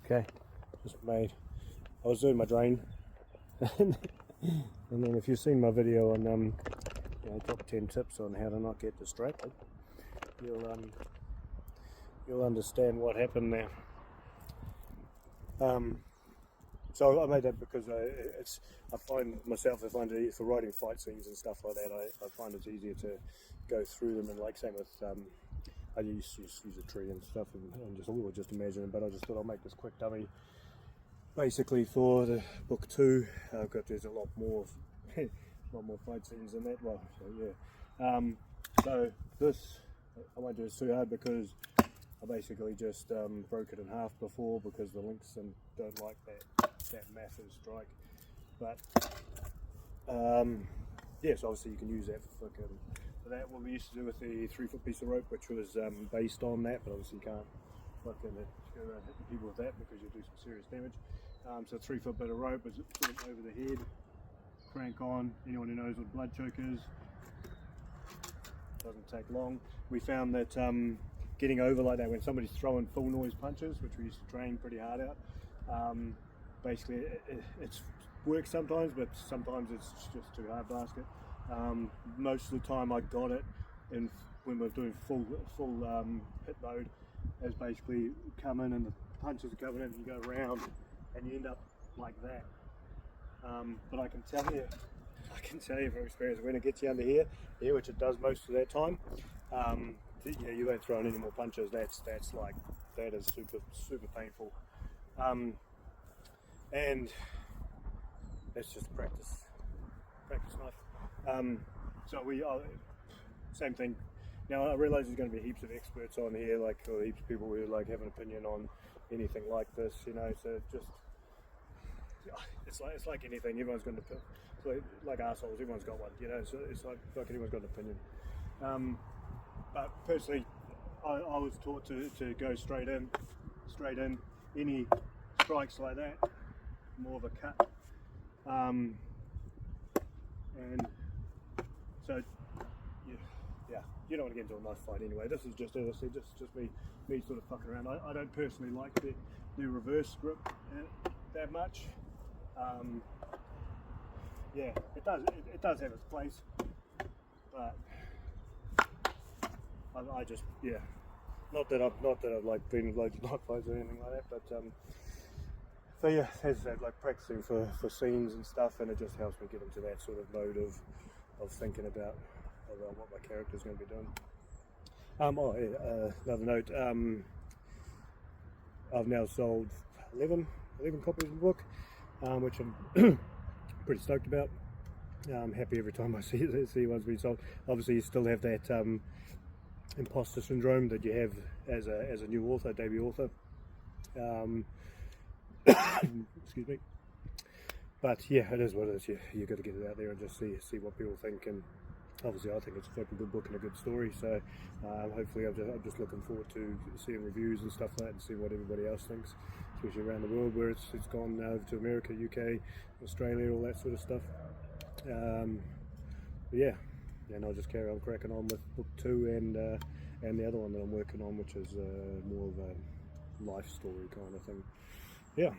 Okay, just made. I was doing my drain, and then if you've seen my video on top 10 tips on how to not get distracted, you'll understand what happened there. So I made that because I find it for writing fight scenes and stuff like that. I find it's easier to go through them, and like same with I used to use a tree and stuff and just imagine it. But I just thought I'll make this quick dummy, basically for the book 2. There's a lot more fight scenes in that. Well, so yeah. So this I won't do it too hard because I basically just broke it in half before because the lynx don't like that massive strike. But yes, obviously you can use that for that. What we used to do with the 3-foot piece of rope, which was based on that, but obviously you can't go around hitting people with that because you'll do some serious damage. So 3-foot bit of rope is put it over the head, crank on. Anyone who knows what blood choke is, doesn't take long. We found that getting over like that when somebody's throwing full noise punches, which we used to train pretty hard out, basically it works sometimes, but sometimes it's just too hard basket. Most of the time I got it when we're doing full hit mode, as basically come in and the punches are coming in and you go around and you end up like that. But I can tell you from experience, when it gets you under here, which it does most of that time, yeah, you don't throw in any more punches. That is super painful, and that's just practice enough. So we same thing. Now I realise there's going to be heaps of experts on here, or heaps of people who have an opinion on anything like this, So it's like anything. Everyone's going to like assholes. Everyone's got one, So it's like everyone's got an opinion. But personally, I was taught to go straight in. Any strikes like that, more of a cut. And so yeah, you don't want to get into a knife fight anyway. This is just, as I said, just me sort of fucking around. I don't personally like the reverse grip that much. Yeah, it does have its place, but I just, yeah, not that I've like been in loads of knife fights or anything like that, but so yeah, as I said, like practicing for scenes and stuff, and it just helps me get into that sort of mode of thinking about what my character's going to be doing. Another note, I've now sold 11 copies of the book, which I'm pretty stoked about. I'm happy every time I see one's being sold. Obviously you still have that imposter syndrome that you have as a new author, debut author. Excuse me. But yeah, it is what it is. You got to get it out there and just see what people think. And obviously, I think it's a fucking good book and a good story. So hopefully, I'm just looking forward to seeing reviews and stuff like that, and seeing what everybody else thinks, especially around the world where it's gone over to America, UK, Australia, all that sort of stuff. Yeah, and I'll just carry on cracking on with book 2 and the other one that I'm working on, which is more of a life story kind of thing. Yeah.